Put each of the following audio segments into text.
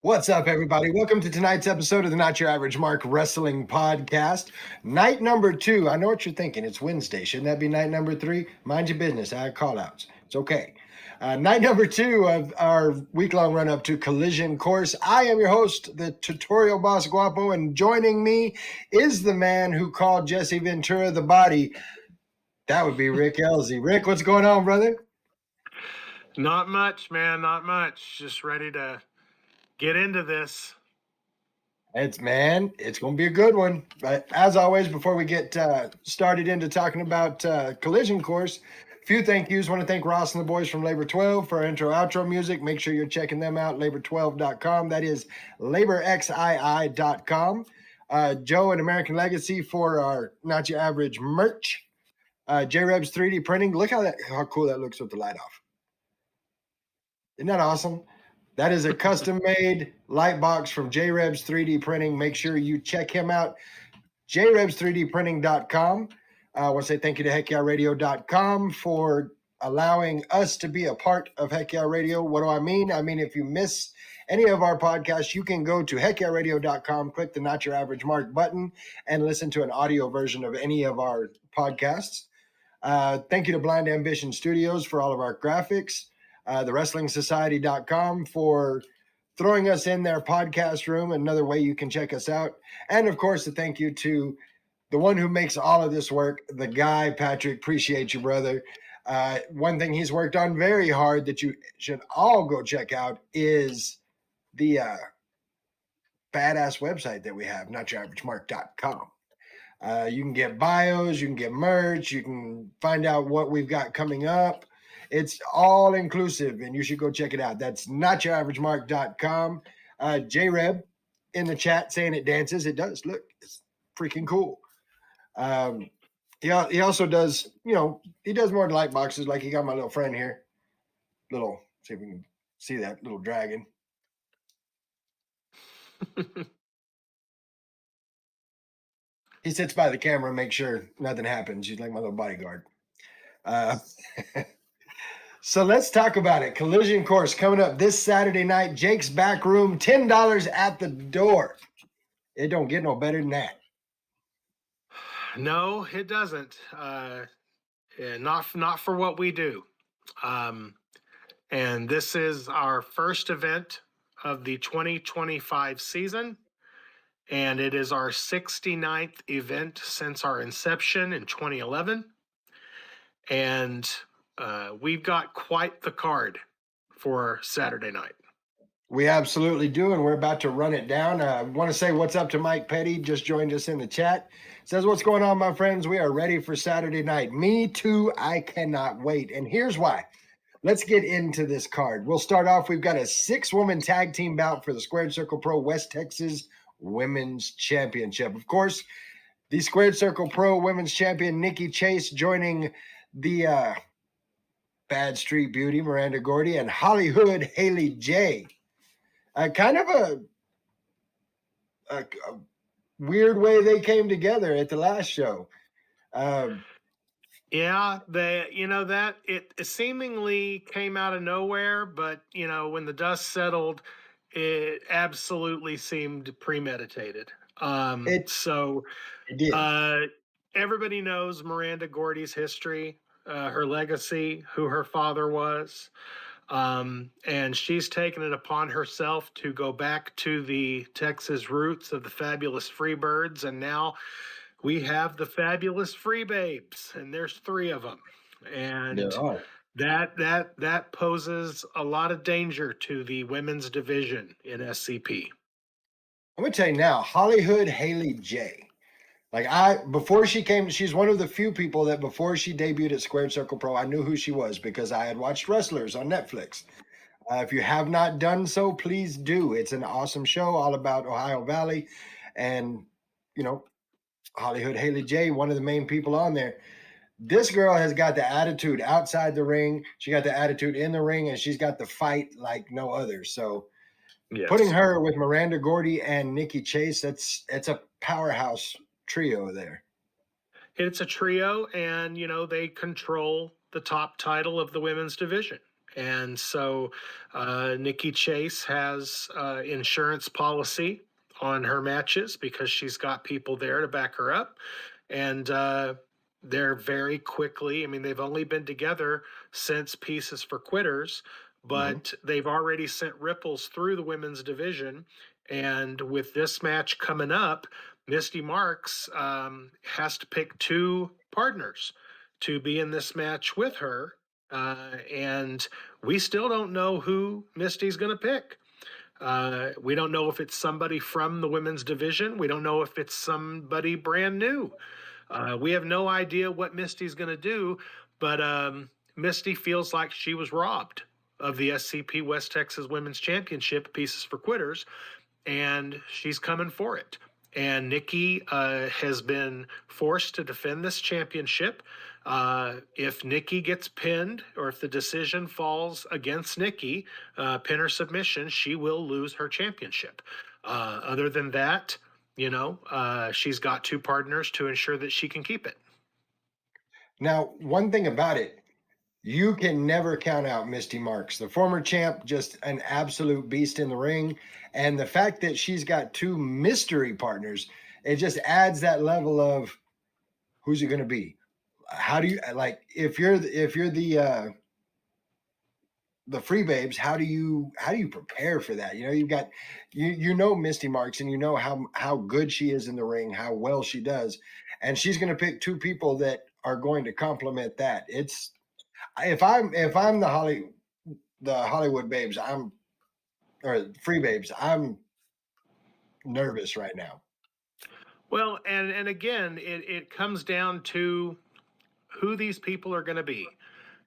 What's up, everybody? Welcome to tonight's episode of the Not Your Average Mark Wrestling Podcast. Night number 2. I know what you're thinking. It's Wednesday. Shouldn't that be night number 3? Mind your business. I had call-outs. It's okay. Night number 2 of our week-long run-up to Collision Course. I am your host, the Tutorial Boss Guapo, and joining me is the man who called Jesse Ventura the body. That would be Rick Elsie. Rick, what's going on, brother? Not much, man. Not much. Just ready to get into this. It's going to be a good one. But as always, before we get started into talking about Collision Course, a few thank yous. Want to thank Ross and the boys from Labor 12 for our intro outro music. Make sure you're checking them out, labor12.com. That is laborxii.com. Joe and American Legacy for our Not Your Average merch. J-Reb's 3D printing. Look how cool that looks with the light off. Isn't that awesome? That is a custom-made light box from J-Reb's 3D Printing. Make sure you check him out, jrebs3dprinting.com. I want to say thank you to heckyeahradio.com for allowing us to be a part of Heck Yeah Radio. What do I mean? I mean, if you miss any of our podcasts, you can go to heckyeahradio.com, click the Not Your Average Mark button, and listen to an audio version of any of our podcasts. Thank you to Blind Ambition Studios for all of our graphics. TheWrestlingSociety.com for throwing us in their podcast room, another way you can check us out. And of course, a thank you to the one who makes all of this work, the guy, Patrick. Appreciate you, brother. One thing he's worked on very hard that you should all go check out is the badass website that we have, notyouraveragemark.com. You can get bios, you can get merch, you can find out what we've got coming up. It's all inclusive, and you should go check it out. That's notyouraveragemark.com. J-Reb in the chat saying it dances. It does. Look, it's freaking cool. He also does, he does more light boxes. Like he got my little friend here. See if we can see that little dragon. He sits by the camera and makes sure nothing happens. He's like my little bodyguard. So let's talk about it. Collision Course coming up this Saturday night. Jake's Back Room, $10 at the door. It don't get no better than that. No, it doesn't. Not for what we do. And this is our first event of the 2025 season. And it is our 69th event since our inception in 2011. And we've got quite the card for Saturday night. We absolutely do, and we're about to run it down. I want to say what's up to Mike Petty, just joined us in the chat. Says, what's going on, my friends? We are ready for Saturday night. Me too, I cannot wait. And here's why. Let's get into this card. We'll start off, we've got a 6-woman tag team bout for the Squared Circle Pro West Texas Women's Championship. Of course, the Squared Circle Pro Women's Champion, Nikki Chase, joining the Bad Street Beauty, Miranda Gordy, and Hollywood Haley J. Kind of a weird way they came together at the last show. Yeah, it seemingly came out of nowhere, but when the dust settled, it absolutely seemed premeditated. It did. Everybody knows Miranda Gordy's history, her legacy, who her father was. And she's taken it upon herself to go back to the Texas roots of the Fabulous Freebirds, and now we have the Fabulous Freebabes, and there's 3 of them, and that poses a lot of danger to the women's division in SCP. I'm gonna tell you now, Hollywood Haley J. Before she came, she's one of the few people that before she debuted at Squared Circle Pro, I knew who she was because I had watched Wrestlers on Netflix. If you have not done so, please do. It's an awesome show all about Ohio Valley. And, Hollywood Haley J, one of the main people on there. This girl has got the attitude outside the ring. She got the attitude in the ring, and she's got the fight like no other. So yes. Putting her with Miranda Gordy and Nikki Chase, it's a powerhouse trio there. It's a trio, and they control the top title of the women's division, And so Nikki Chase has insurance policy on her matches because she's got people there to back her up. And they're very quickly, I mean, they've only been together since Pieces for Quitters, Mhm. but they've already sent ripples through the women's division. And with this match coming up, Misty Marks has to pick two partners to be in this match with her. And we still don't know who Misty's going to pick. We don't know if it's somebody from the women's division. We don't know if it's somebody brand new. We have no idea what Misty's going to do, but Misty feels like she was robbed of the SCP West Texas Women's Championship Pieces for Quitters, and she's coming for it. And Nikki has been forced to defend this championship. If Nikki gets pinned or if the decision falls against Nikki, pin or submission, she will lose her championship. Other than that, she's got two partners to ensure that she can keep it. Now, one thing about it, you can never count out Misty Marks, the former champ, just an absolute beast in the ring. And the fact that she's got two mystery partners, it just adds that level of who's it going to be? How do you like if you're the free babes, how do you prepare for that? You've got Misty Marks, and you know how good she is in the ring, how well she does, and she's going to pick two people that are going to complement that. It's if I'm the Hollywood babes, or free babes, I'm nervous right now. Well, and again, it comes down to who these people are going to be.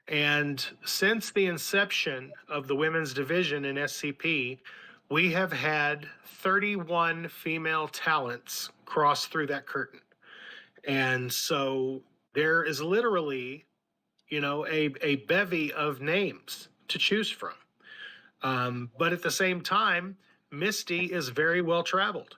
And since the inception of the women's division in SCP, we have had 31 female talents cross through that curtain. And so there is literally, a bevy of names to choose from. But at the same time, Misty is very well traveled.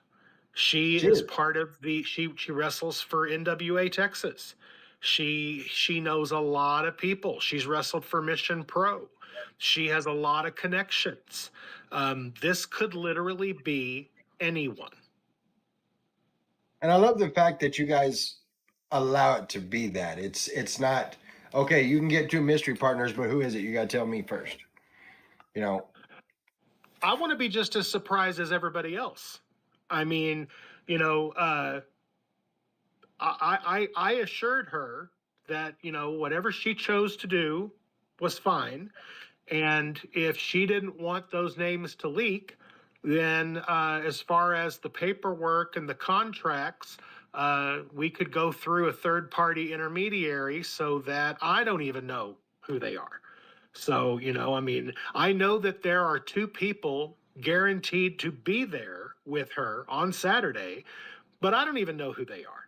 She is Cheers. part of she wrestles for NWA Texas. She knows a lot of people. She's wrestled for Mission Pro. She has a lot of connections. This could literally be anyone. And I love the fact that you guys allow it to be that. It's not okay, you can get two mystery partners, but who is it? You got to tell me first. You know, I want to be just as surprised as everybody else. I mean, you know, I assured her that whatever she chose to do was fine, and if she didn't want those names to leak, then as far as the paperwork and the contracts, we could go through a third party intermediary so that I don't even know who they are. So, I mean, I know that there are two people guaranteed to be there with her on Saturday, but I don't even know who they are.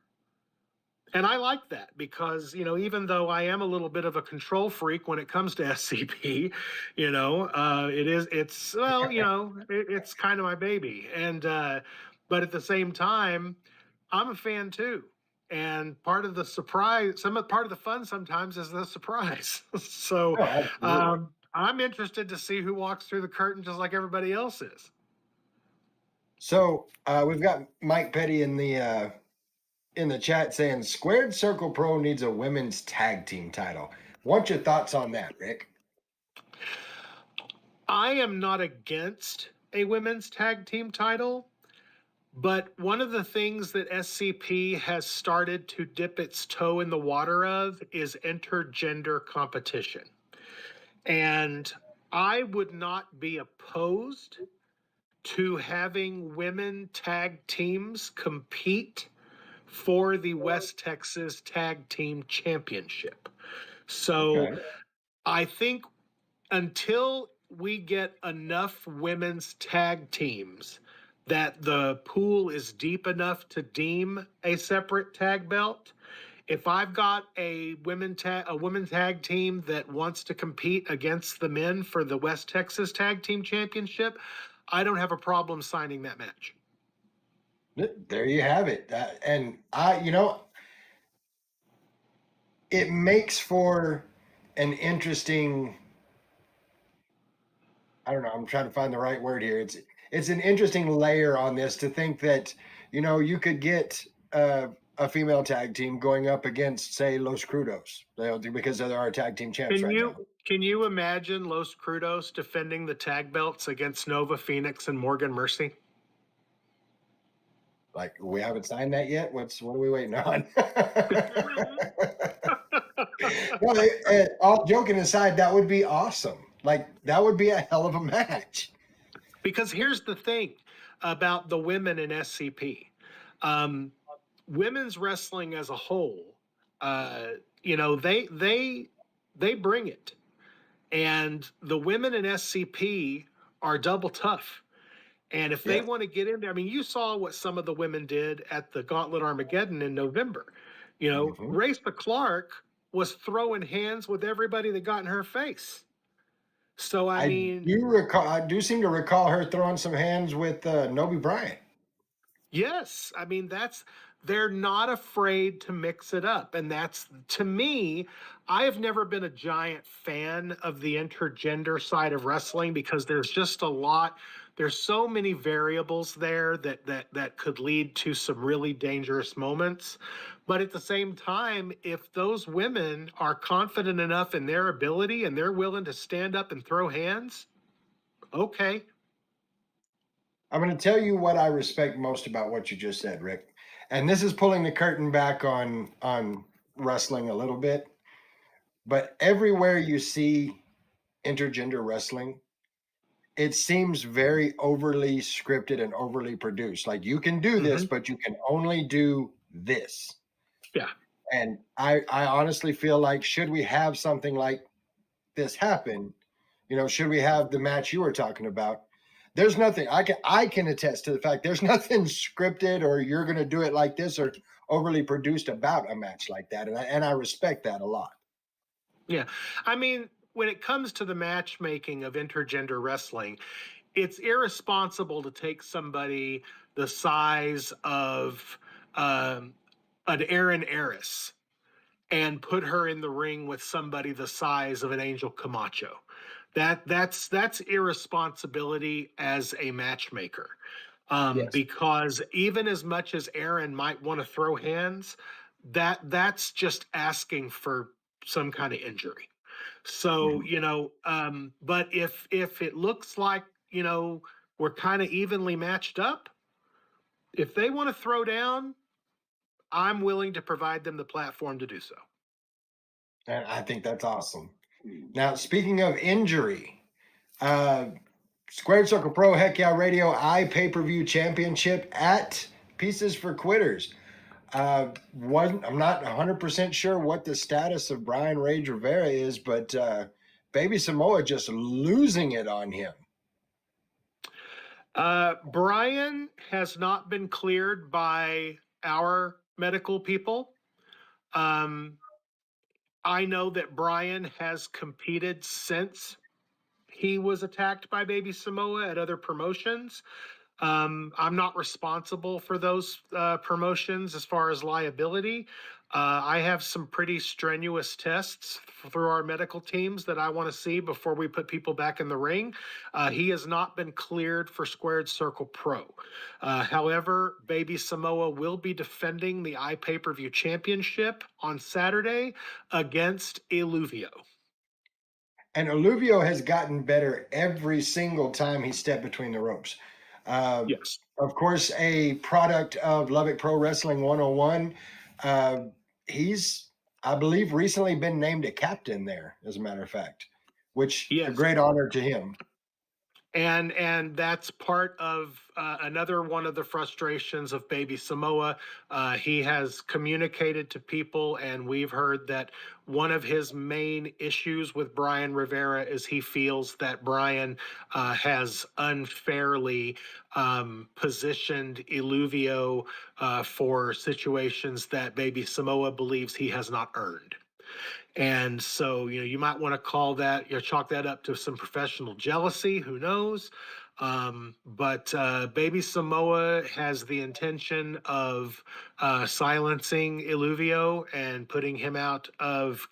And I like that because, even though I am a little bit of a control freak when it comes to SCP, it's kind of my baby. And, but at the same time, I'm a fan too. And part of the surprise, part of the fun sometimes is the surprise. So oh, absolutely. I'm interested to see who walks through the curtain just like everybody else is. So we've got Mike Petty in the chat saying Squared Circle Pro needs a women's tag team title. What's your thoughts on that, Rick? I am not against a women's tag team title. But one of the things that SCP has started to dip its toe in the water of is intergender competition. And I would not be opposed to having women tag teams compete for the West Texas Tag Team Championship. So Okay. I think until we get enough women's tag teams that the pool is deep enough to deem a separate tag belt, if I've got a women tag team that wants to compete against the men for the West Texas Tag Team Championship, I don't have a problem signing that match. There you have it. And it makes for an interesting I don't know. I'm trying to find the right word here. It's an interesting layer on this to think that you could get a female tag team going up against, say, Los Crudos, because they're our tag team champs Can right you now. can you imagine Los Crudos defending the tag belts against Nova Phoenix and Morgan Mercy? Like, we haven't signed that yet. What are we waiting on? No, all joking aside, that would be awesome. Like, that would be a hell of a match. Because here's the thing about the women in SCP. Um, Women's wrestling as a whole, uh, they bring it, and the women in SCP are double tough. And if they Yes. want to get in there, I mean, you saw what some of the women did at the Gauntlet Armageddon in November. Hmm. Raisa Clark was throwing hands with everybody that got in her face. So I mean, I do seem to recall her throwing some hands with Nobi Bryant. yes, I mean they're not afraid to mix it up, and that's to me. I have never been a giant fan of the intergender side of wrestling because there's just a lot. There's so many variables there that could lead to some really dangerous moments. But at the same time, if those women are confident enough in their ability and they're willing to stand up and throw hands, okay. I'm going to tell you what I respect most about what you just said, Rick. And this is pulling the curtain back on wrestling a little bit. But everywhere you see intergender wrestling, it seems very overly scripted and overly produced. Like, you can do this, Hmm. but you can only do this. Yeah. And I honestly feel like, should we have something like this happen, should we have the match you were talking about? There's nothing I can attest to the fact there's nothing scripted or you're going to do it like this or overly produced about a match like that, and I respect that a lot. Yeah. I mean, when it comes to the matchmaking of intergender wrestling, it's irresponsible to take somebody the size of um, an Aaron Eris and put her in the ring with somebody the size of an Angel Camacho. That's irresponsibility as a matchmaker. Yes. Because even as much as Aaron might want to throw hands, that's just asking for some kind of injury. So, Mhm. but if it looks like, we're kind of evenly matched up, if they want to throw down, I'm willing to provide them the platform to do so. And I think that's awesome. Now, speaking of injury, uh Squared Circle Pro Heck Yeah Radio pay-per-view championship at Pieces for Quitters. I'm not 100% sure what the status of Brian Rage Rivera is, but Baby Samoa just losing it on him. Brian has not been cleared by our medical people. Um, I know that Brian has competed since he was attacked by Baby Samoa at other promotions. I'm not responsible for those promotions as far as liability. I have some pretty strenuous tests through our medical teams that I want to see before we put people back in the ring. He has not been cleared for Squared Circle Pro. However, Baby Samoa will be defending the iPay-per-view championship on Saturday against Eluvio. And Oluvio has gotten better every single time he stepped between the ropes. Uh, Yes. of course, a product of Lubbock Pro Wrestling 101. Uh, he's, I believe, recently been named a captain there, as a matter of fact, which a Yes. great honor to him. And that's part of another one of the frustrations of Baby Samoa. He has communicated to people, and we've heard that one of his main issues with Brian Rivera is he feels that Brian has unfairly positioned Eluvio for situations that Baby Samoa believes he has not earned. And so, you might want to chalk that up to some professional jealousy. Who knows? But Baby Samoa has the intention of silencing Illuvio and putting him out of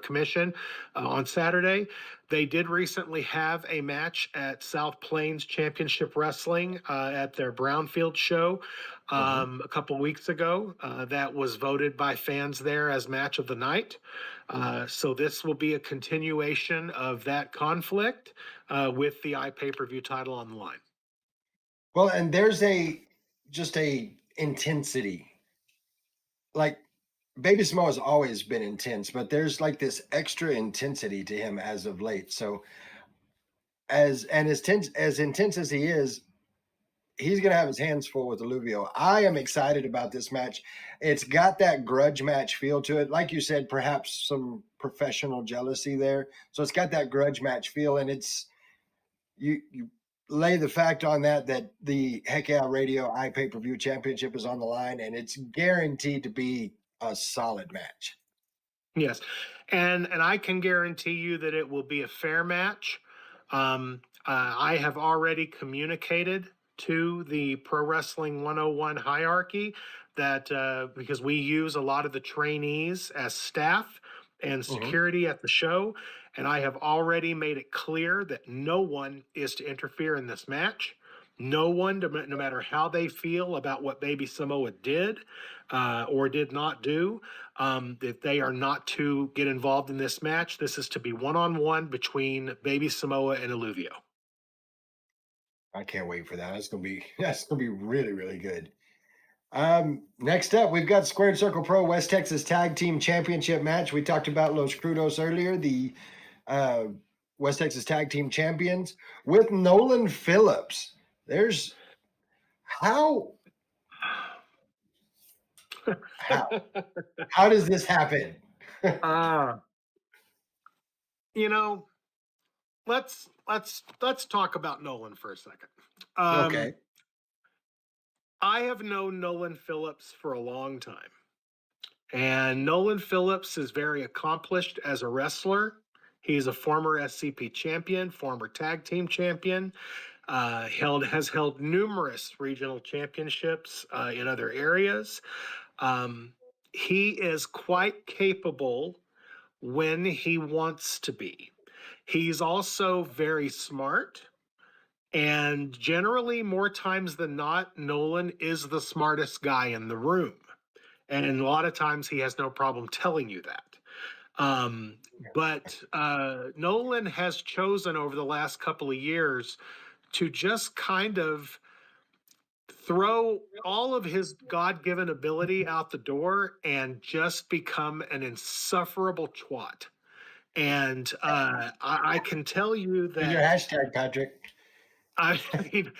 commission on Saturday. They did recently have a match at South Plains Championship Wrestling at their Brownfield show Mhm. a couple weeks ago. That was voted by fans there as match of the night. So this will be a continuation of that conflict with the iPay-per-view title on the line. Well, and there's a intensity. Like Baby Smo has always been intense, but there's like this extra intensity to him as of late. So as intense as he is, he's going to have his hands full with Alluvio. I am excited about this match. It's got that grudge match feel to it. Like you said, perhaps some professional jealousy there. So it's got that grudge match feel, and it's you lay the fact on that the Heck Yeah Radio iPay-per-view championship is on the line, and it's guaranteed to be a solid match. Yes, and I can guarantee you that it will be a fair match. I have already communicated to the Pro Wrestling 101 hierarchy that because we use a lot of the trainees as staff and Mhm. security at the show, and I have already made it clear that no one is to interfere in this match. No one, no matter how they feel about what Baby Samoa did or did not do, that they are not to get involved in this match. This is to be one-on-one between Baby Samoa and Illuvio. I can't wait for that. That's gonna be really really good. Next up, we've got Squared Circle Pro West Texas Tag Team Championship match. We talked about Los Crudos earlier, the uh, West Texas Tag Team Champions with Nolan Phillips. There's how how how does this happen? uh, you know, let's talk about Nolan for a second. Okay. Um, I have known Nolan Phillips for a long time, and Nolan Phillips is very accomplished as a wrestler. He's a former SCP champion, former tag team champion. Has held numerous regional championships in other areas. Um, he is quite capable when he wants to be. He's also very smart. And generally, more times than not, Nolan is the smartest guy in the room. And a lot of times he has no problem telling you that. But Nolan has chosen over the last couple of years to just kind of throw all of his God given ability out the door and just become an insufferable twat. And I can tell you Use your that, hashtag, Patrick. I mean,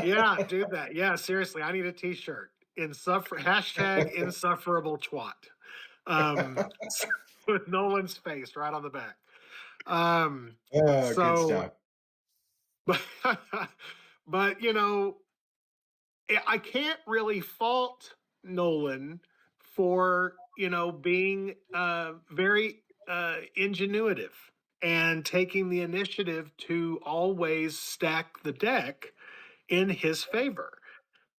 yeah, do that. Yeah, seriously, I need a t shirt. Hashtag insufferable twat. Um, with Nolan's face right on the back. Um, Oh, good so, stuff. but, but I can't really fault Nolan for being very ingenuitive and taking the initiative to always stack the deck in his favor.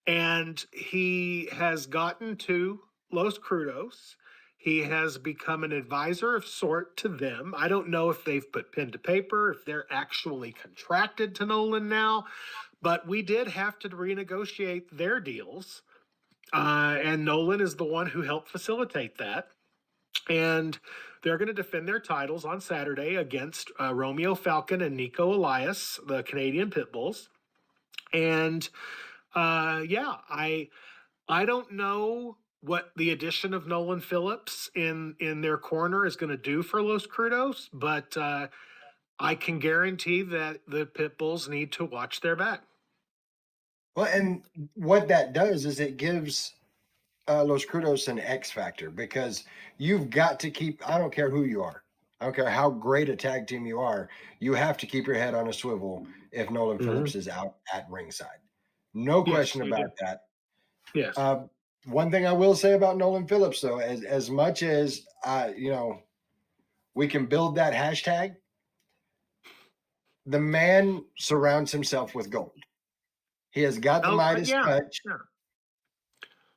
And he has gotten to Los Crudos. He has become an advisor of sort to them. I don't know if they've put pen to paper, if they're actually contracted to Nolan now, but we did have to renegotiate their deals. And Nolan is the one who helped facilitate that. And they're going to defend their titles on Saturday against Romeo Falcon and Nico Elias, the Canadian Pitbulls. And yeah, I don't know what the addition of Nolan Phillips in their corner is going to do for Los Crudos, but I can guarantee that the Pitbulls need to watch their back. Well, and what that does is it gives Los Crudos an X factor because you've got to keep, I don't care who you are. I don't care how great a tag team you are. You have to keep your head on a swivel if Nolan Mm-hmm. Phillips is out at ringside. No Yes, question you do. about that. Yes. Uh, one thing I will say about Nolan Phillips, though, as much as we can build that hashtag, the man surrounds himself with gold. He has got the Midas yeah, touch. yeah.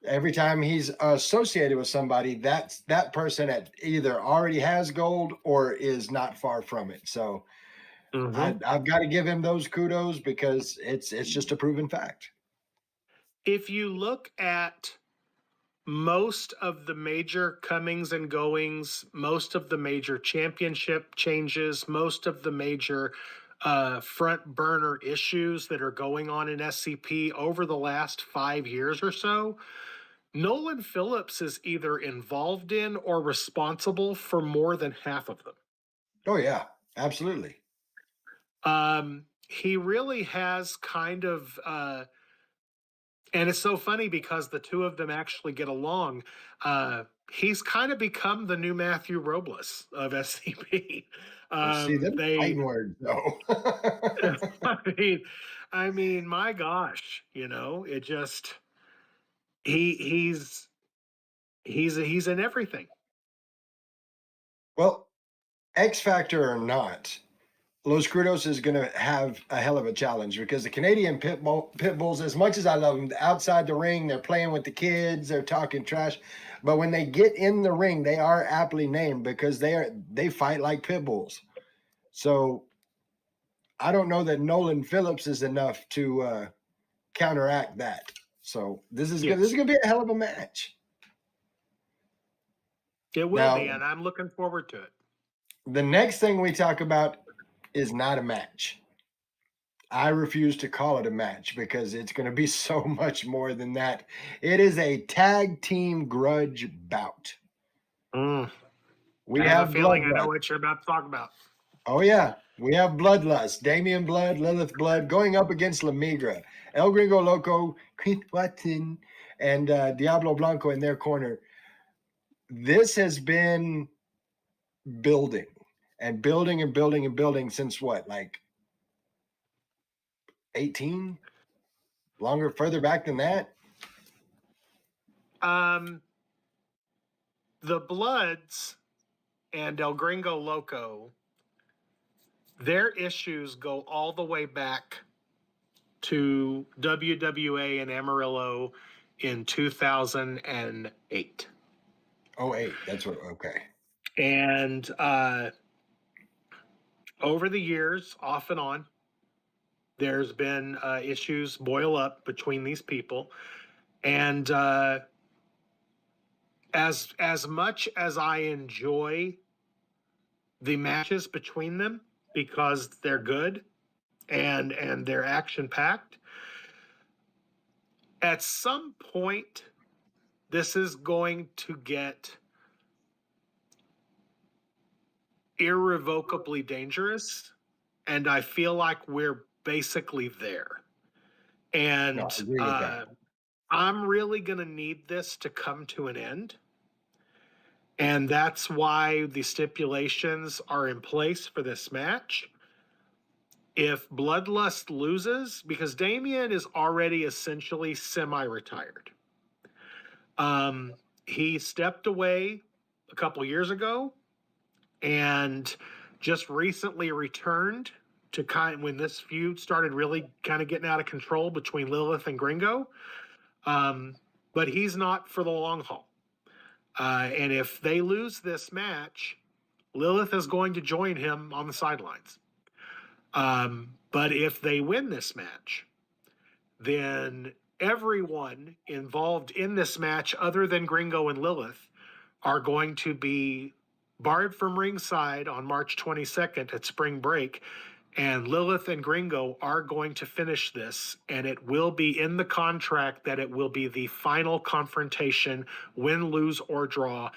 Every time he's associated with somebody, that person either already has gold or is not far from it. So Hmm. I've got to give him those kudos because it's just a proven fact. If you look at most of the major comings and goings, most of the major championship changes, most of the major front burner issues that are going on in SCP over the last 5 years or so, Nolan Phillips is either involved in or responsible for more than half of them. Oh yeah, absolutely. He really has kind of and it's so funny because the two of them actually get along. He's kind of become the new Matthew Robles of SCP. Well, see them They, fighting words though. I mean, I mean, my gosh, it just he's he's in everything. Well, X Factor or not, Los Crudos is going to have a hell of a challenge because the Canadian pit bulls, as much as I love them, outside the ring, they're playing with the kids, they're talking trash. But when they get in the ring, they are aptly named because they fight like pit bulls. So I don't know that Nolan Phillips is enough to counteract that. So this is Yes, gonna be a hell of a match. it will be, Now, and I'm looking forward to it. the next thing we talk about is not a match. I refuse to call it a match because it's going to be so much more than that. It is a tag team grudge bout. Mm, We I have a have feeling I know bloodlust. what you're about to talk about. Oh yeah, we have bloodlust. Damian Blood, Lilith Blood going up against La Migra, El Gringo Loco, Keith Watson, and Diablo Blanco in their corner. This has been building and building and building and building since what, like 18? Longer, further back than that? Um, the Bloods and El Gringo Loco, their issues go all the way back to WWA and Amarillo in 2008. Oh, eight. That's what, okay. And over the years, off and on, there's been issues boil up between these people. And as much as I enjoy the matches between them because they're good and they're action packed, at some point this is going to get irrevocably dangerous, and I feel like we're basically there. No, And I agree with that. I'm really going to need this to come to an end. And that's why the stipulations are in place for this match. If Bloodlust loses, because Damien is already essentially semi retired, um, he stepped away a couple years ago and just recently returned to when this feud started really kind of getting out of control between Lilith and Gringo. But he's not for the long haul. And if they lose this match, Lilith is going to join him on the sidelines. But if they win this match, then everyone involved in this match, other than Gringo and Lilith, are going to be barred from ringside on March 22nd at spring break. And Lilith and Gringo are going to finish this, and it will be in the contract that it will be the final confrontation, win, lose, or draw.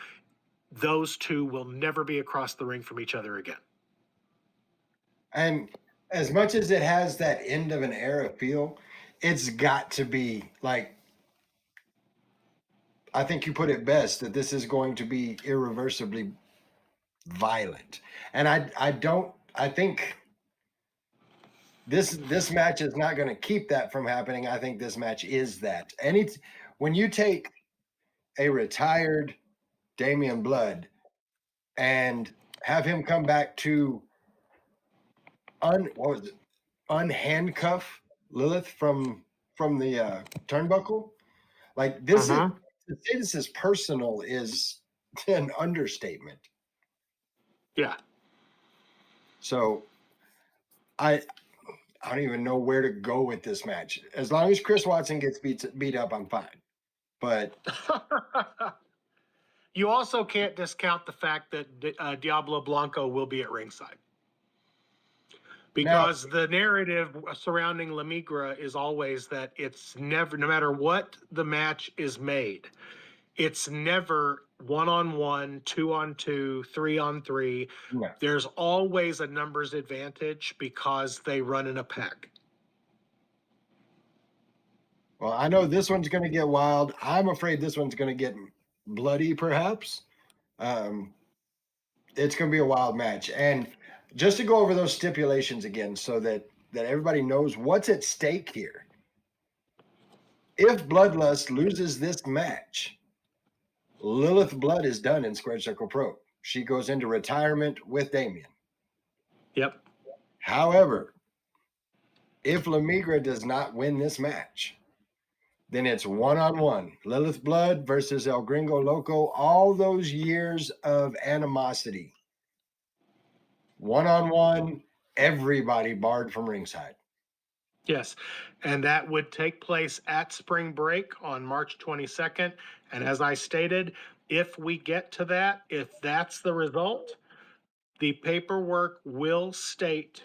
Those two will never be across the ring from each other again. And as much as it has that end of an era feel, it's got to be like, I think you put it best that this is going to be irreversibly violent. And I think this match is not going to keep that from happening. I think this match is that. And it's when you take a retired Damian Blood and have him come back to what was it? Unhandcuff Lilith from the turnbuckle. Like this is to say this is personal is an understatement. Yeah. So I don't even know where to go with this match. As long as Chris Watson gets beat up, I'm fine. But you also can't discount the fact that Diablo Blanco will be at ringside. Because the narrative surrounding La Migra is always that it's never, no matter what the match is made, it's never 1-on-1, 2-on-2, 3-on-3. no. There's always a numbers advantage because they run in a pack. Well, I know this one's going to get wild. I'm afraid this one's going to get bloody, perhaps. It's going to be a wild match. And just to go over those stipulations again so that everybody knows what's at stake here. If Bloodlust loses this match, Lilith Blood is done in Squared Circle Pro. She goes into retirement with Damien. Yep. However, if La Migra does not win this match, then it's 1-on-1. Lilith Blood versus El Gringo Loco. All those years of animosity. 1-on-1, everybody barred from ringside. Yes. And that would take place at spring break on March 22nd. And as I stated, if we get to that, if that's the result, the paperwork will state,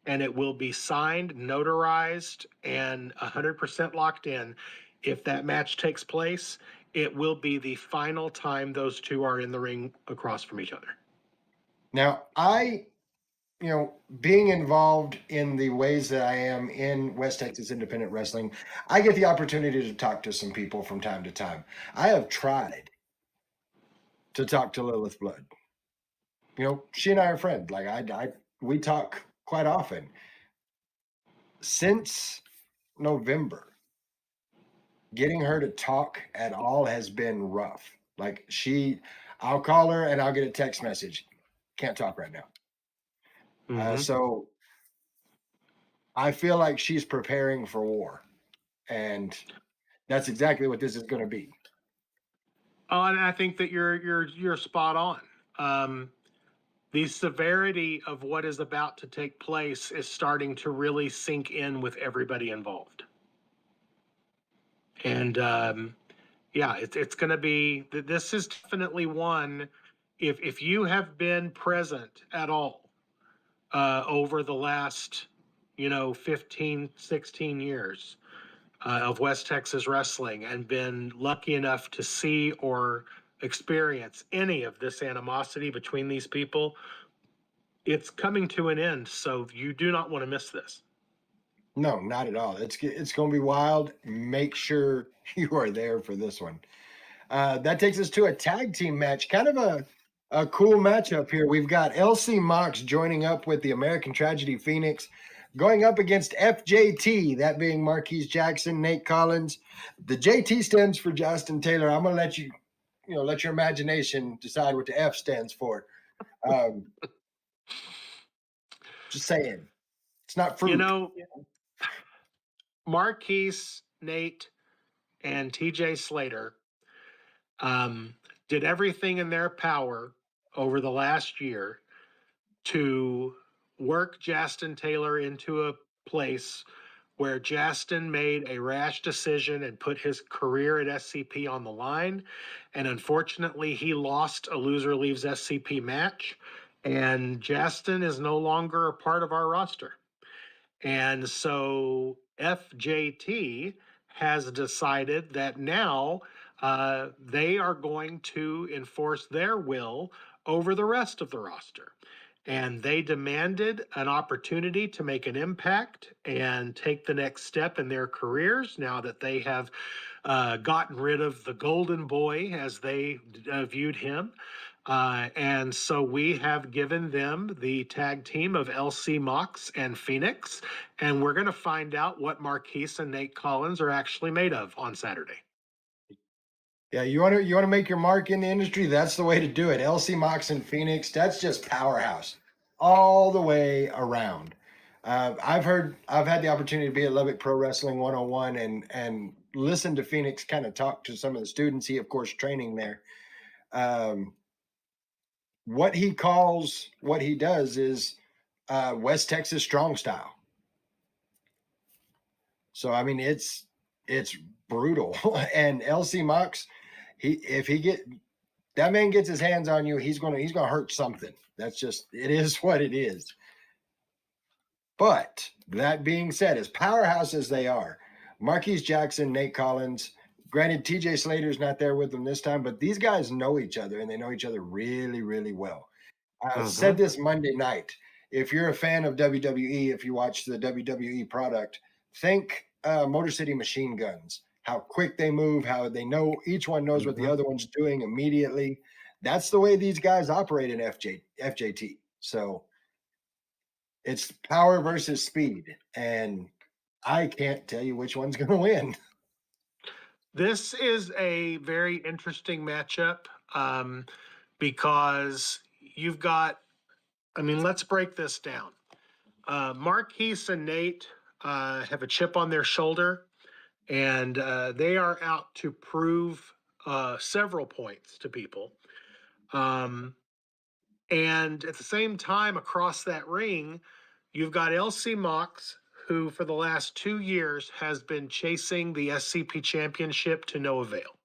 and it will be signed, notarized, and 100% locked in. If that match takes place, it will be the final time those two are in the ring across from each other. Now, being involved in the ways that I am in West Texas independent wrestling, I get the opportunity to talk to some people from time to time. I have tried to talk to Lilith Blood. She and I are friends. Like we talk quite often. Since November, getting her to talk at all has been rough. Like I'll call her and I'll get a text message. Can't talk right now. So I feel like she's preparing for war, and that's exactly what this is going to be. Oh, and I think that you're spot on. The severity of what is about to take place is starting to really sink in with everybody involved. And yeah, it's going to be, this is definitely one, if you have been present at all over the last, 15, 16 years of West Texas wrestling and been lucky enough to see or experience any of this animosity between these people, it's coming to an end. So you do not want to miss this. No, not at all. It's going to be wild. Make sure you are there for this one. That takes us to a tag team match. Kind of a cool matchup here. We've got LC Mox joining up with the American Tragedy Phoenix, going up against FJT, that being Marquise Jackson, Nate Collins. The JT stands for Justin Taylor. I'm going to let let your imagination decide what the F stands for. Just saying. It's not fruit. Marquise, Nate, and TJ Slater did everything in their power over the last year to work Justin Taylor into a place where Justin made a rash decision and put his career at SCP on the line. And unfortunately, he lost a loser leaves SCP match. And Justin is no longer a part of our roster. And so FJT has decided that now they are going to enforce their will over the rest of the roster. And they demanded an opportunity to make an impact and take the next step in their careers now that they have gotten rid of the golden boy, as they viewed him. And so we have given them the tag team of LC Mox and Phoenix, and we're going to find out what Marquise and Nate Collins are actually made of on Saturday. Yeah, you want to make your mark in the industry? That's the way to do it. LC Mox and Phoenix, that's just powerhouse. all the way around. I've had the opportunity to be at Lubbock Pro Wrestling 101 and listen to Phoenix kind of talk to some of the students. He, of course, training there. Um, what he calls what he does is West Texas strong style. So I mean, it's brutal. And LC Mox, he if he get that man gets his hands on you, he's gonna hurt something. That's just it is what it is. But that being said, as powerhouse as they are, Marquise Jackson, Nate Collins, granted TJ Slater's not there with them this time, but these guys know each other and they know each other really, really well. I said Mhm. this Monday night. If you're a fan of WWE, if you watch the WWE product, think Motor City Machine Guns. How quick they move, how they know each one knows what the Mhm. other one's doing immediately. That's the way these guys operate in FJT. So it's power versus speed, and I can't tell you which one's going to win. This is a very interesting matchup um, because you've got, I mean, let's break this down. Marquise and Nate have a chip on their shoulder, and they are out to prove several points to people. Um, and at the same time, across that ring, you've got LC Mox, who for the last 2 years has been chasing the SCP championship to no avail.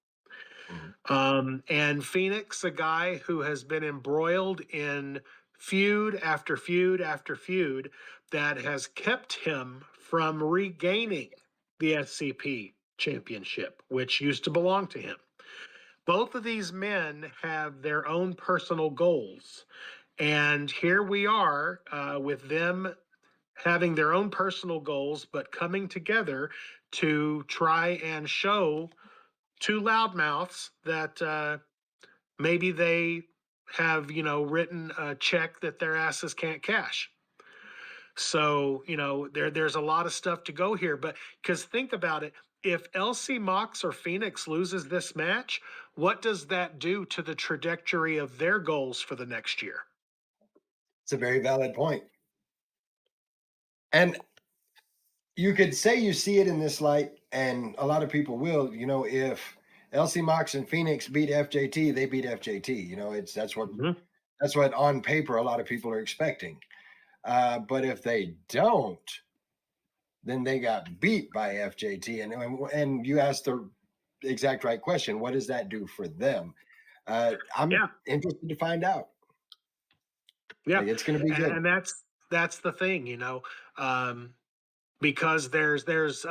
Mhm. And Phoenix, a guy who has been embroiled in feud after feud after feud that has kept him from regaining the SCP championship, which used to belong to him. Both of these men have their own personal goals. And here we are with them having their own personal goals, but coming together to try and show two loudmouths that maybe they have, written a check that their asses can't cash. So, there's a lot of stuff to go here. But because think about it, if LC Mox or Phoenix loses this match, what does that do to the trajectory of their goals for the next year? It's a very valid point. And you could say you see it in this light, and a lot of people will. If LC Mox and Phoenix beat FJT, they beat FJT. It's Mhm. that's what on paper a lot of people are expecting. But if they don't, then they got beat by FJT. And you asked the exact right question. What does that do for them? I'm Yeah, interested to find out. yeah, Like it's going to be good. and that's the thing, um, because there's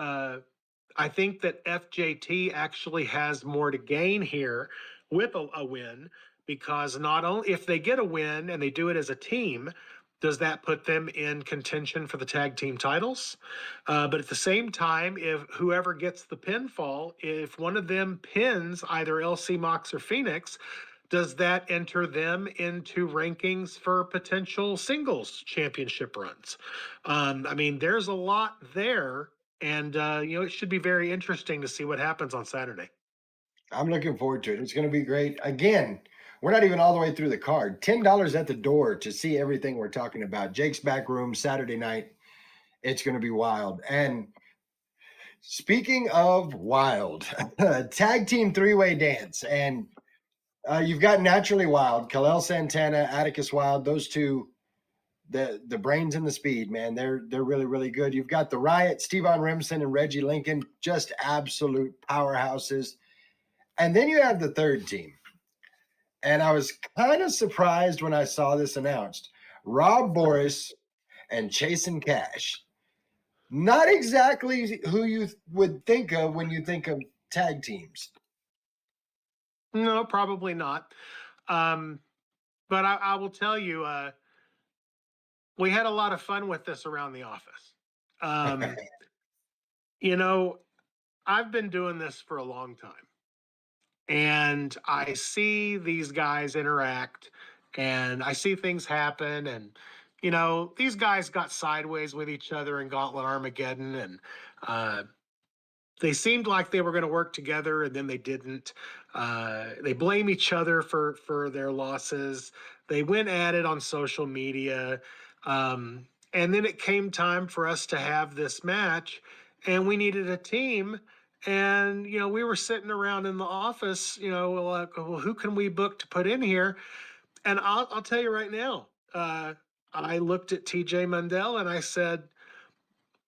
I think that FJT actually has more to gain here with a win because not only if they get a win and they do it as a team, does that put them in contention for the tag team titles? But at the same time, if whoever gets the pinfall, if one of them pins either LC Mox or Phoenix, does that enter them into rankings for potential singles championship runs? I mean, there's a lot there, and it should be very interesting to see what happens on Saturday. I'm looking forward to it. It's going to be great. Again, we're not even all the way through the card. $10 at the door to see everything we're talking about. Jake's Back Room Saturday night. It's going to be wild. And speaking of wild, tag team three-way dance, and you've got Naturally Wild, Kalel Santana, Atticus Wild. Those two, the brains and the speed, man. They're really really good. You've got the Riot, Stevan Remsen and Reggie Lincoln, just absolute powerhouses. And then you have the third team. And I was kind of surprised when I saw this announced. Rob Boris and Chasen Cash. Not exactly who you would think of when you think of tag teams. No, probably not. Um, but I will tell you, we had a lot of fun with this around the office. Um, you know, I've been doing this for a long time, and I see these guys interact, and I see things happen, and these guys got sideways with each other in Gauntlet Armageddon, and uh, they seemed like they were going to work together, and then they didn't. They blame each other for their losses. They went at it on social media, and then it came time for us to have this match, and we needed a team. And we were sitting around in the office, like, well, who can we book to put in here? And I'll tell you right now, I looked at TJ Mundell and I said,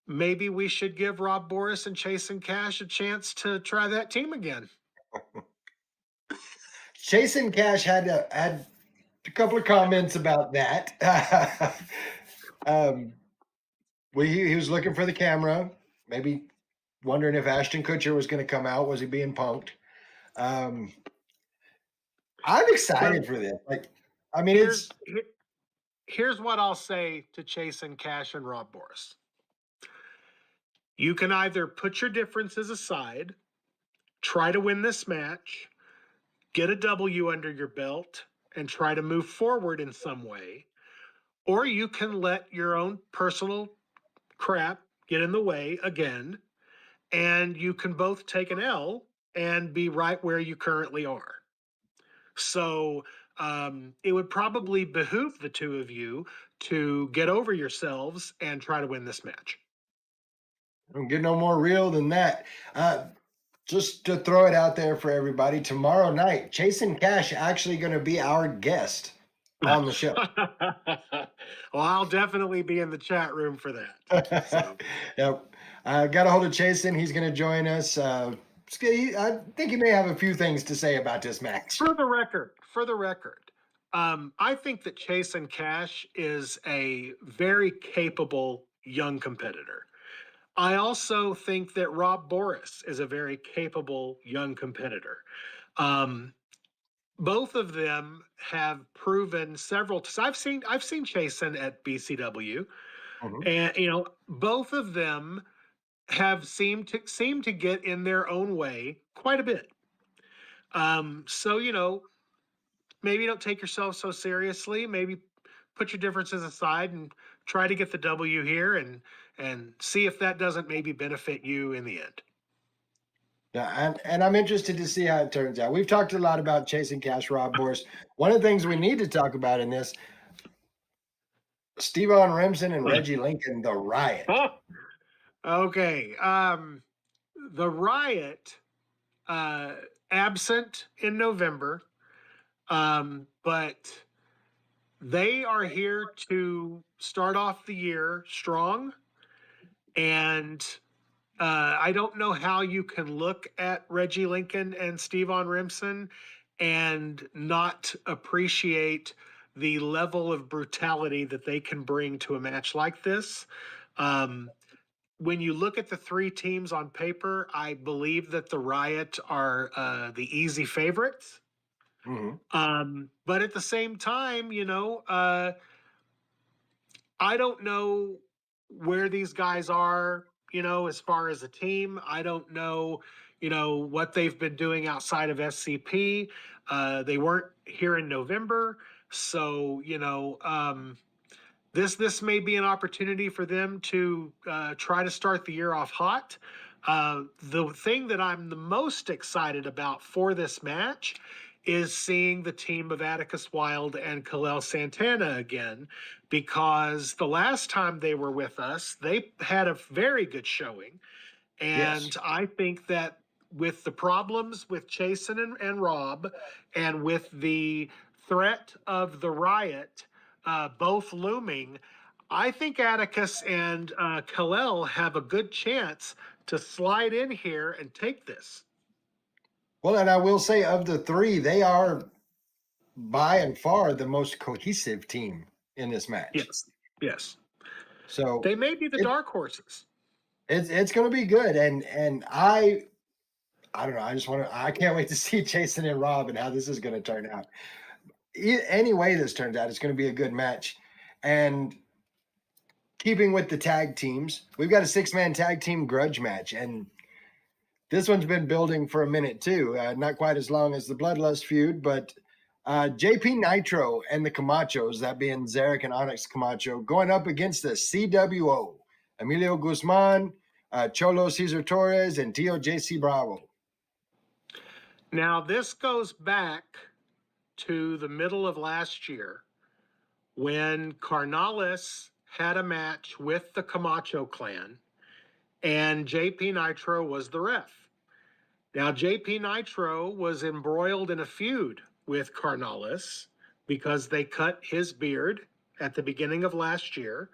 maybe we should give Rob Boris and Chase and Cash a chance to try that team again. Chase and Cash had a couple of comments about that. He was looking for the camera, maybe wondering if Ashton Kutcher was going to come out. Was he being punked? I'm excited for this. Like, I mean, here's what I'll say to Chase and Cash and Rob Boris. You can either put your differences aside, try to win this match, get a W under your belt, and try to move forward in some way, or you can let your own personal crap get in the way again, and you can both take an L and be right where you currently are. So it would probably behoove the two of you to get over yourselves and try to win this match. don't get no more real than that. Just to throw it out there for everybody, tomorrow night, Chase and Cash actually going to be our guest on the show. Well, I'll definitely be in the chat room for that. So. Yep. Got a hold of Chasen. He's going to join us. I think he may have a few things to say about this match. For the record, I think that Chase and Cash is a very capable young competitor. I also think that Rob Boris is a very capable young competitor. Both of them have proven several times. I've seen Chasen at BCW, and both of them have seemed to get in their own way quite a bit. So maybe don't take yourself so seriously. Maybe put your differences aside and try to get the W here, and see if that doesn't maybe benefit you in the end. Yeah, and I'm interested to see how it turns out. We've talked a lot about Chasing Cash, Rob Boris. One of the things we need to talk about in this, Steven Remsen and Reggie Lincoln, the Riot. Okay. The Riot, absent in November, but they are here to start off the year strong. And I don't know how you can look at Reggie Lincoln and Steven Remsen and not appreciate the level of brutality that they can bring to a match like this. When you look at the three teams on paper, I believe that the Riot are the easy favorites. But at the same time, I don't know where these guys are, as far as a team. I don't know, what they've been doing outside of SCP. They weren't here in November. So, this may be an opportunity for them to try to start the year off hot. The thing that I'm the most excited about for this match is seeing the team of Atticus Wild and Kalel Santana again, because the last time they were with us, they had a very good showing. And yes, I think that with the problems with Chasen and Rob, and with the threat of the Riot both looming, I think Atticus and Kalel have a good chance to slide in here and take this. Well, and I will say, of the three, they are by and far the most cohesive team in this match. Yes. So they may be the dark horses. It's going to be good, and I don't know. I can't wait to see Jason and Rob and how this is going to turn out. Any way this turns out, it's going to be a good match. And keeping with the tag teams, we've got a 6-man tag team grudge match, and this one's been building for a minute too. Not quite as long as the Bloodlust feud, but JP Nitro and the Camachos, that being Zarek and Onyx Camacho, going up against the CWO, Emilio Guzman, Cholo Cesar Torres and Tio JC Bravo. Now, this goes back to the middle of last year when Carnales had a match with the Camacho clan and JP Nitro was the ref. Now, JP Nitro was embroiled in a feud with Carnales because they cut his beard at the beginning of last year,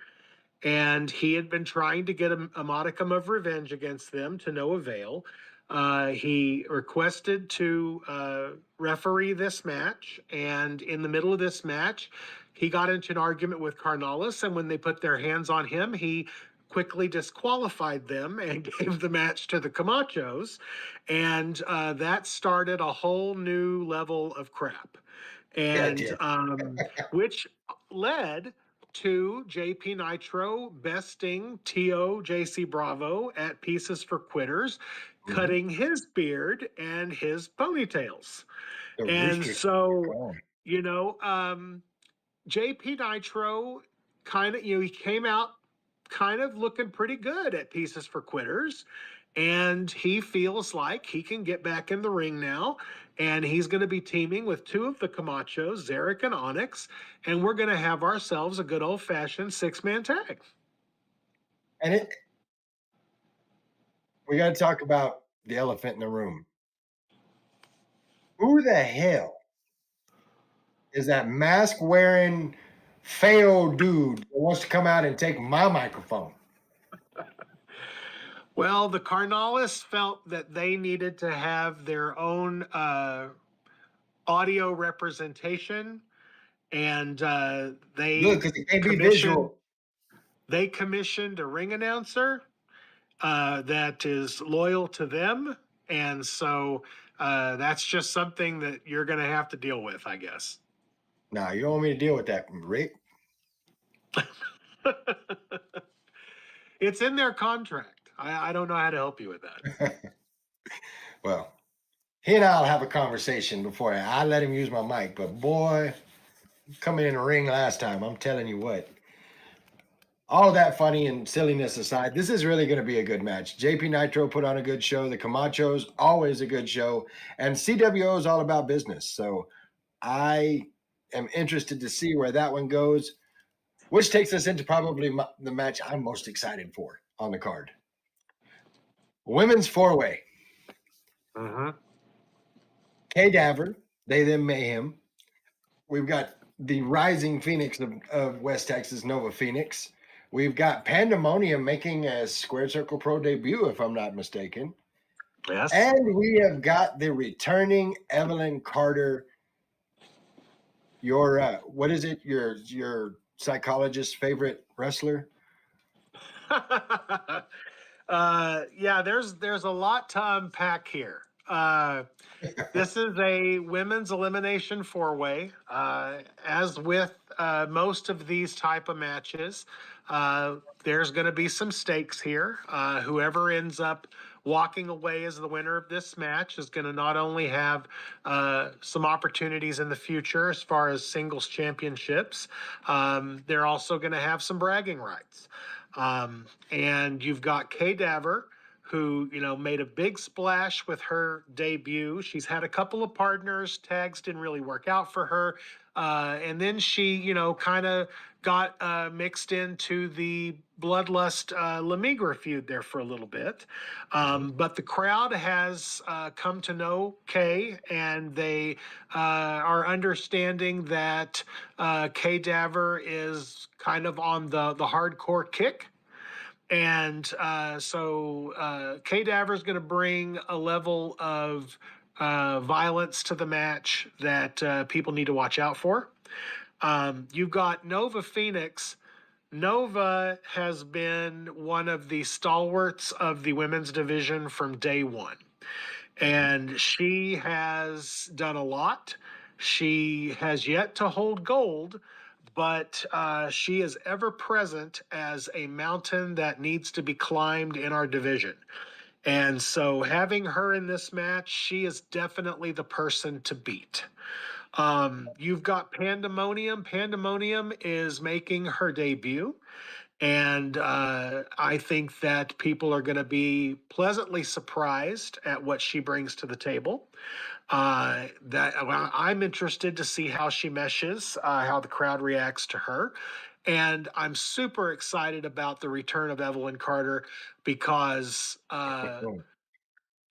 and he had been trying to get a modicum of revenge against them to no avail. He requested to referee this match, and in the middle of this match, he got into an argument with Carnales, and when they put their hands on him, he quickly disqualified them and gave the match to the Camachos, and that started a whole new level of crap, Yeah, and dear. which led to JP Nitro besting TO JC Bravo at Pieces for Quitters, Mhm. cutting his beard and his ponytails. The And rooster. so, Gone. you know, JP Nitro he came out kind of looking pretty good at Pieces for Quitters. And he feels like he can get back in the ring now. And he's going to be teaming with two of the Camachos, Zarek and Onyx. And we're going to have ourselves a good old fashioned 6-man tag. And we got to talk about the elephant in the room. Who the hell is that mask wearing failed dude that wants to come out and take my microphone? Well, the Carnales felt that they needed to have their own audio representation, and Good, because it can't be visual. they commissioned a ring announcer that is loyal to them, and so that's just something that you're going to have to deal with, I guess. Nah, you don't want me to deal with that, Rick. It's in their contract. I don't know how to help you with that. Well, he and I'll have a conversation before I let him use my mic. But boy, coming in the ring last time, I'm telling you what. All that funny and silliness aside, this is really going to be a good match. JP Nitro put on a good show. The Camachos, always a good show. And CWO is all about business. So I am interested to see where that one goes, which takes us into probably the match I'm most excited for on the card. Women's four-way. Mm-hmm. K-Daver, They Them Mayhem. We've got the Rising Phoenix of West Texas, Nova Phoenix. We've got Pandemonium making a Squared Circle Pro debut, if I'm not mistaken. Yes. And we have got the returning Evelyn Carter. Your what is it? Your psychologist's favorite wrestler? Yeah, there's a lot to unpack here. This is a women's elimination four-way. As with most of these type of matches, there's going to be some stakes here. Whoever ends up walking away as the winner of this match is going to not only have some opportunities in the future as far as singles championships, they're also going to have some bragging rights. And you've got K-Daver, who, made a big splash with her debut. She's had a couple of partners. Tags didn't really work out for her. And then she, kind of got mixed into the Bloodlust Lemigra feud there for a little bit. But the crowd has come to know Kay, and they are understanding that K-Daver is kind of on the hardcore kick. And so K-Daver is going to bring a level of violence to the match that people need to watch out for. You've got Nova Phoenix. Nova has been one of the stalwarts of the women's division from day one. And she has done a lot. She has yet to hold gold, but she is ever present as a mountain that needs to be climbed in our division. And so having her in this match, she is definitely the person to beat. You've got Pandemonium. Pandemonium is making her debut. And I think that people are going to be pleasantly surprised at what she brings to the table. Well, I'm interested to see how she meshes, how the crowd reacts to her. And I'm super excited about the return of Evelyn Carter because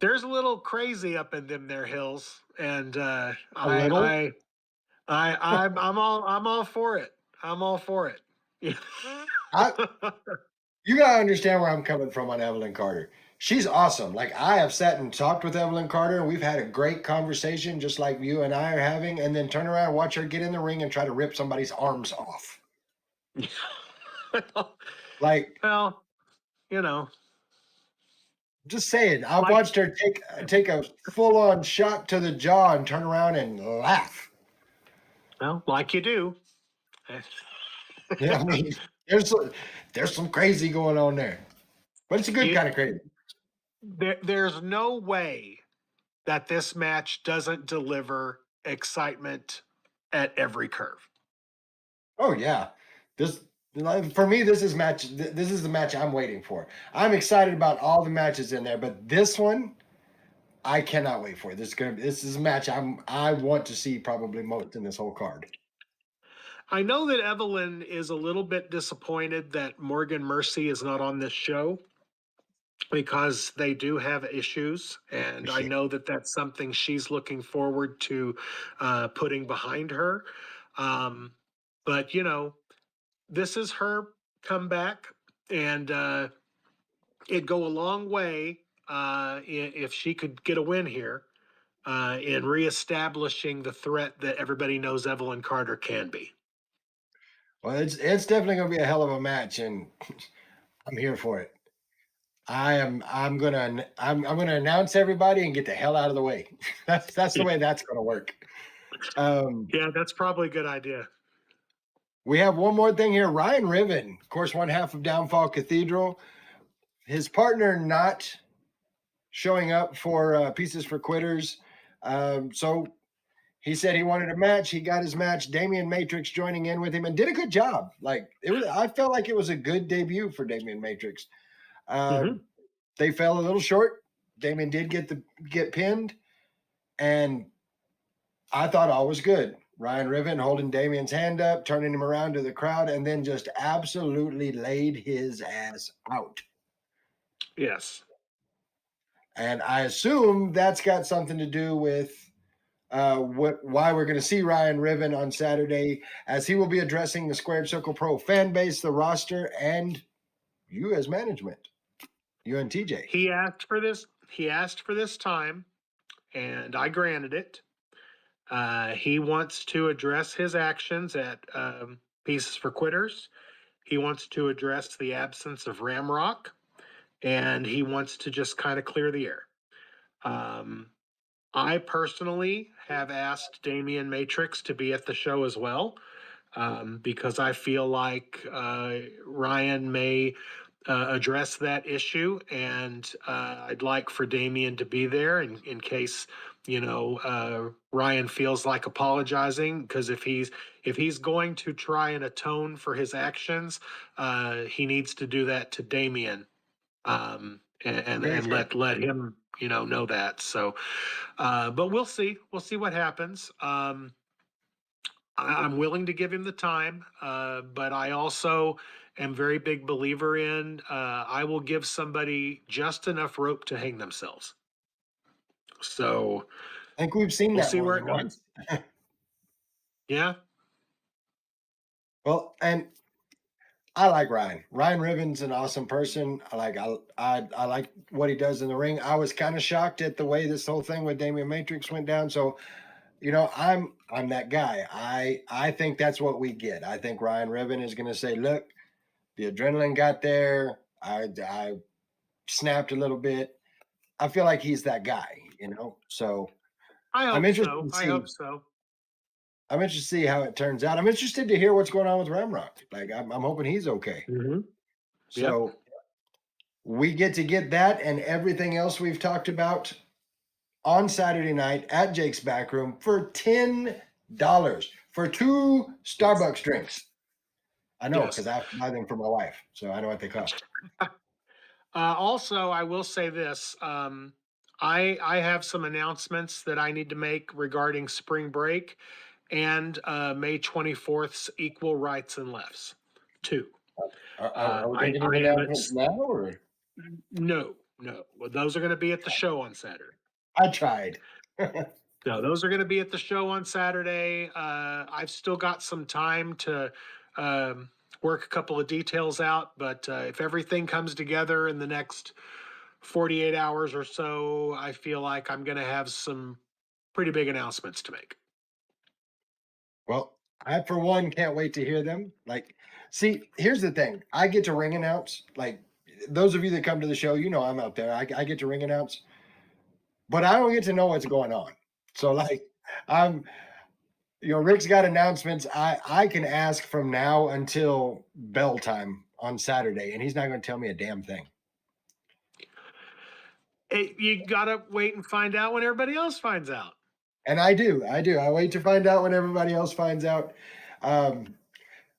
there's a little crazy up in them there hills, and A little. I'm all for it. I'm all for it. I You gotta understand where I'm coming from on Evelyn Carter. She's awesome. Like I have sat and talked with Evelyn Carter, and we've had a great conversation, just like you and I are having, and then turn around and watch her get in the ring and try to rip somebody's arms off. Like, Well, you know, just saying, I've like, watched her take a full on shot to the jaw and turn around and laugh. well, like you do. Yeah, I mean, there's there's some crazy going on there, but it's a good you, kind of crazy. there's no way that this match doesn't deliver excitement at every curve. Oh yeah, this for me. This is the match I'm waiting for. I'm excited about all the matches in there, but this one I cannot wait for. This is a match I want to see probably most in this whole card. I know that Evelyn is a little bit disappointed that Morgan Mercy is not on this show because they do have issues, and I Yeah. know that that's something she's looking forward to putting behind her. Um, but this is her comeback, and it'd go a long way if she could get a win here in reestablishing the threat that everybody knows Evelyn Carter can be. Well, it's definitely going to be a hell of a match, and I'm here for it. I'm gonna announce everybody and get the hell out of the way. That's the way that's going to work. Um, Yeah, that's probably a good idea. we have one more thing here. Ryan Riven, of course, one half of Downfall Cathedral. His partner not showing up for Pieces for Quitters. So he said he wanted a match. He got his match. Damian Matrix joining in with him and did a good job. Like it was, I felt like it was a good debut for Damian Matrix. Hmm. They fell a little short. Damian did get pinned, and I thought all was good. Ryan Riven holding Damian's hand up, turning him around to the crowd, and then just absolutely laid his ass out. Yes. And I assume that's got something to do with why we're going to see Ryan Riven on Saturday, as he will be addressing the Squared Circle Pro fan base, the roster, and you as management, you and TJ. He asked for this. He asked for this time, and I granted it. He wants to address his actions at Pieces for Quitters. He wants to address the absence of Ramrock, and he wants to just kind of clear the air. Um, I personally have asked Damian Matrix to be at the show as well, because I feel like Ryan may address that issue, and I'd like for Damien to be there in case Ryan feels like apologizing, because if he's going to try and atone for his actions, he needs to do that to Damien, Very and fair. let him know that. So, but we'll see what happens. I'm willing to give him the time, but I also am very big believer in I will give somebody just enough rope to hang themselves. So I think we've seen we'll that see more where than it goes. once. Yeah. Well, and I like Ryan. Ryan Riven's an awesome person. I like what he does in the ring. I was kind of shocked at the way this whole thing with Damian Matrix went down. So, I'm that guy. I think that's what we get. I think Ryan Riven is going to say, "Look, the adrenaline got there. I snapped a little bit." I feel like he's that guy. So I I'm hope interested so. to I see. hope so. I'm interested to see how it turns out. I'm interested to hear what's going on with Ramrock. Like I'm hoping he's okay. Hmm. Yep. So we get that and everything else we've talked about on Saturday night at Jake's Backroom for $10 for two Starbucks drinks. I know Yes. because I have to buy them for my wife, so I know what they cost. Also, I will say this. I have some announcements that I need to make regarding spring break and May 24th's equal rights and lefts. Two. Are we going to I give am announcements now, or no. Well, those are going to be at the show on Saturday. I tried? No, those are going to be at the show on Saturday. I've still got some time to work a couple of details out, but if everything comes together in the next 48 hours or so, I feel like I'm going to have some pretty big announcements to make. Well, I for one can't wait to hear them. Like, see, here's the thing: I get to ring announce. Like, those of you that come to the show, you know I'm out there. I get to ring announce, but I don't get to know what's going on. So, like, I'm Rick's got announcements. I can ask from now until bell time on Saturday, and he's not going to tell me a damn thing. You got to wait and find out when everybody else finds out. And I do. I wait to find out when everybody else finds out. Um,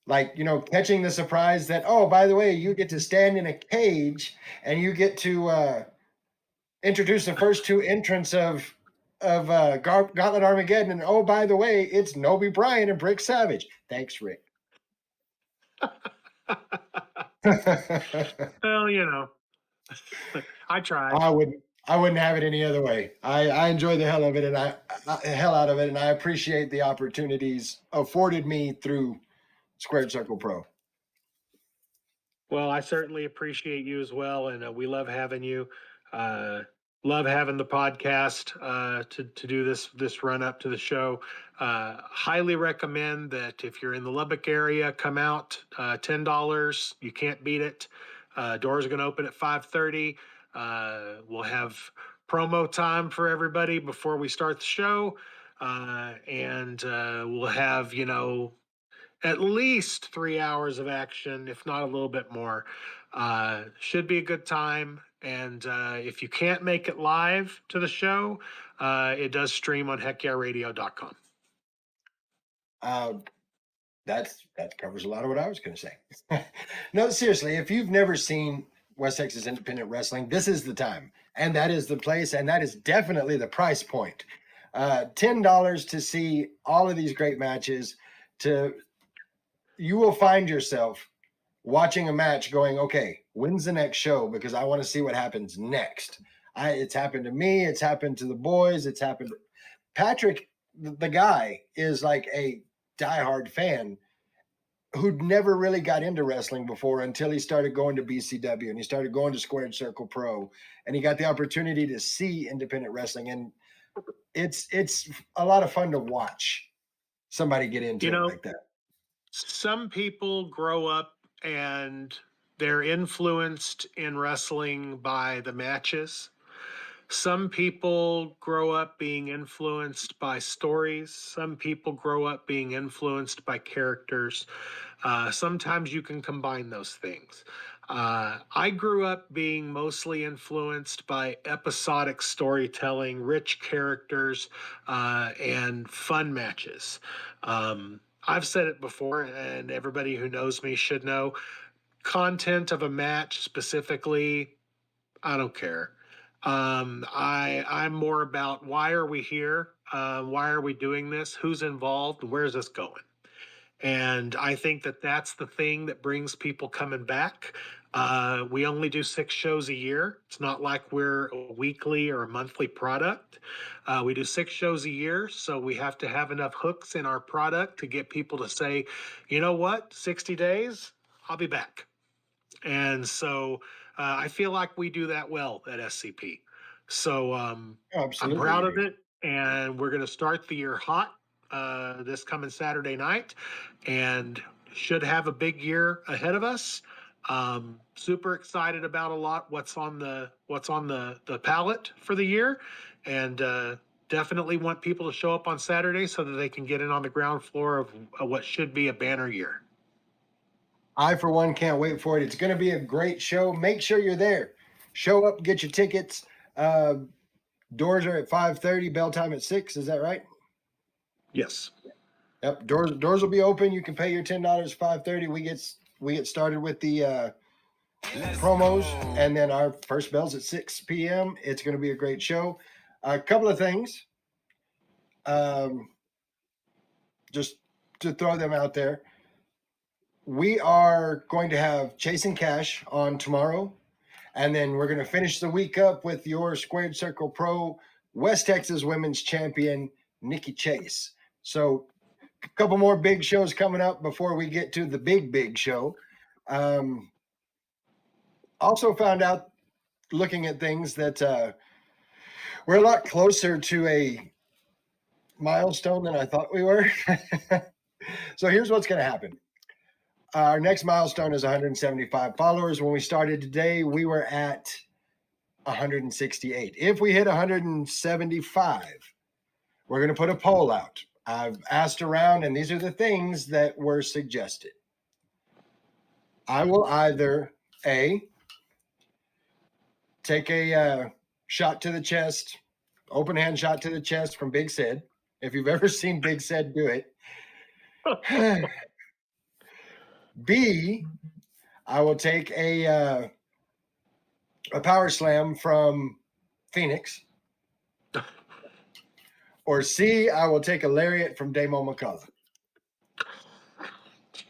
like, catching the surprise that, oh, by the way, you get to stand in a cage and you get to introduce the first two entrants of Gauntlet Armageddon, and oh, by the way, it's Noby Bryan and Brick Savage. Thanks, Rick. Well, I tried. I wouldn't have it any other way. I enjoy the hell of it, and hell out of it, and I appreciate the opportunities afforded me through Squared Circle Pro. Well, I certainly appreciate you as well, and we love having you. Love having the podcast to do this run up to the show. Highly recommend that if you're in the Lubbock area, come out. $10, you can't beat it. Doors are going to open at 5:30. We'll have promo time for everybody before we start the show, and we'll have at least 3 hours of action, if not a little bit more. Should be a good time. And if you can't make it live to the show, it does stream on heckyeahradio.com. That covers a lot of what I was going to say. No, seriously, if you've never seen West Texas Independent Wrestling, this is the time, and that is the place, and that is definitely the price point. $10 to see all of these great matches. You will find yourself watching a match going, okay, when's the next show? Because I want to see what happens next. It's happened to me. It's happened to the boys. It's happened. Patrick, the guy, is like a diehard fan who'd never really got into wrestling before until he started going to BCW and he started going to Squared Circle Pro, and he got the opportunity to see independent wrestling. And it's a lot of fun to watch somebody get into it like that. Some people grow up and they're influenced in wrestling by the matches. Some people grow up being influenced by stories. Some people grow up being influenced by characters. Sometimes you can combine those things. I grew up being mostly influenced by episodic storytelling, rich characters, and fun matches. I've said it before, and everybody who knows me should know content of a match specifically, I don't care. I'm more about why are we here? Why are we doing this? Who's involved? Where's this going? And I think that that's the thing that brings people coming back. We only do 6 shows a year. It's not like we're a weekly or a monthly product. We do 6 shows a year, so we have to have enough hooks in our product to get people to say, you know what, 60 days, I'll be back. And so I feel like we do that well at SCP. So I'm proud of it, and we're going to start the year hot this coming Saturday night, and should have a big year ahead of us. Super excited about a lot what's on the palette for the year, and definitely want people to show up on Saturday so that they can get in on the ground floor of what should be a banner year. I, for one, can't wait for it. It's going to be a great show. Make sure you're there. Show up, get your tickets. Doors are at 5:30, bell time at 6. Is that right? Yes. Yep, doors will be open. You can pay your $10, 5:30. We get started with the promos, and then our first bell's at 6 p.m. It's going to be a great show. A couple of things, just to throw them out there. We are going to have Chasing Cash on tomorrow, and then we're going to finish the week up with your Squared Circle Pro West Texas Women's Champion, Nikki Chase. So a couple more big shows coming up before we get to the big show. Also found out, looking at things, that we're a lot closer to a milestone than I thought we were. So here's what's going to happen. Our next milestone is 175 followers. When we started today, we were at 168. If we hit 175, we're going to put a poll out. I've asked around, and these are the things that were suggested. I will either A, take a shot to the chest, open hand shot to the chest from Big Sid. If you've ever seen Big Sid do it. B, I will take a power slam from Phoenix. Or C, I will take a lariat from Damo McCullough.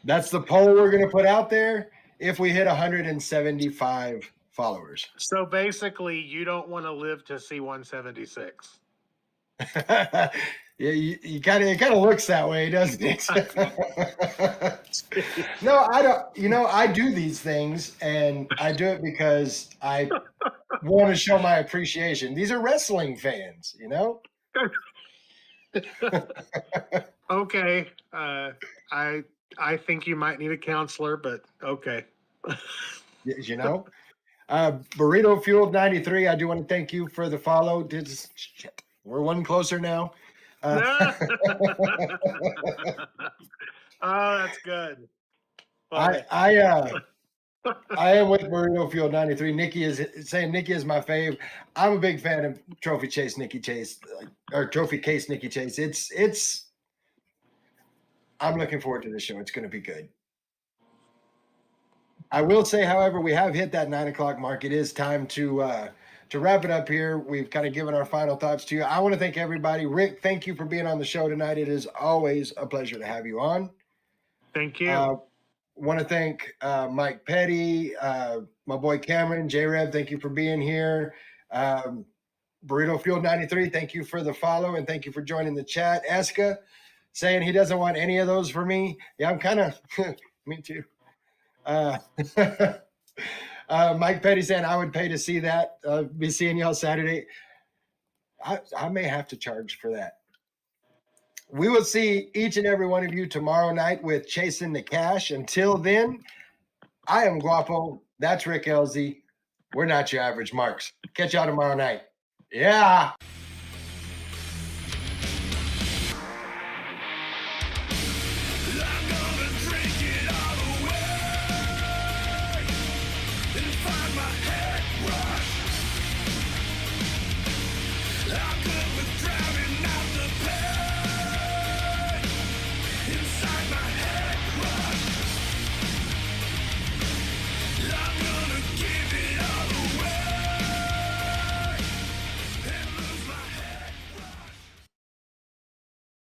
That's the poll we're going to put out there if we hit 175 followers. So basically, you don't want to live to see 176. Yeah, it kind of looks that way, doesn't it? No, I don't. I do these things, and I do it because I want to show my appreciation. These are wrestling fans, Okay. I think you might need a counselor, but okay. Burrito Fueled 93. I do want to thank you for the follow. Shit, we're one closer now. Oh, that's good. I am with Burrito Fueled 93. Nikki is my fave. I'm a big fan of Trophy Chase Nikki Chase, or Trophy Case Nikki Chase. I'm looking forward to this show. It's going to be good. I will say, however, we have hit that 9 o'clock mark. It is time to wrap it up here. We've kind of given our final thoughts to you. I want to thank everybody. Rick, thank you for being on the show tonight. It is always a pleasure to have you on. Thank you. Want to thank Mike Petty, my boy Cameron, J-Rev, thank you for being here. Burrito Fuel 93, thank you for the follow, and thank you for joining the chat. Eska saying he doesn't want any of those for me. Yeah, I'm kind of, me too. Mike Petty saying I would pay to see that. Be seeing y'all Saturday. I may have to charge for that. We will see each and every one of you tomorrow night with Chasing the Cash. Until then, I am Guapo. That's Rick Elzy. We're not your average marks. Catch y'all tomorrow night. Yeah. I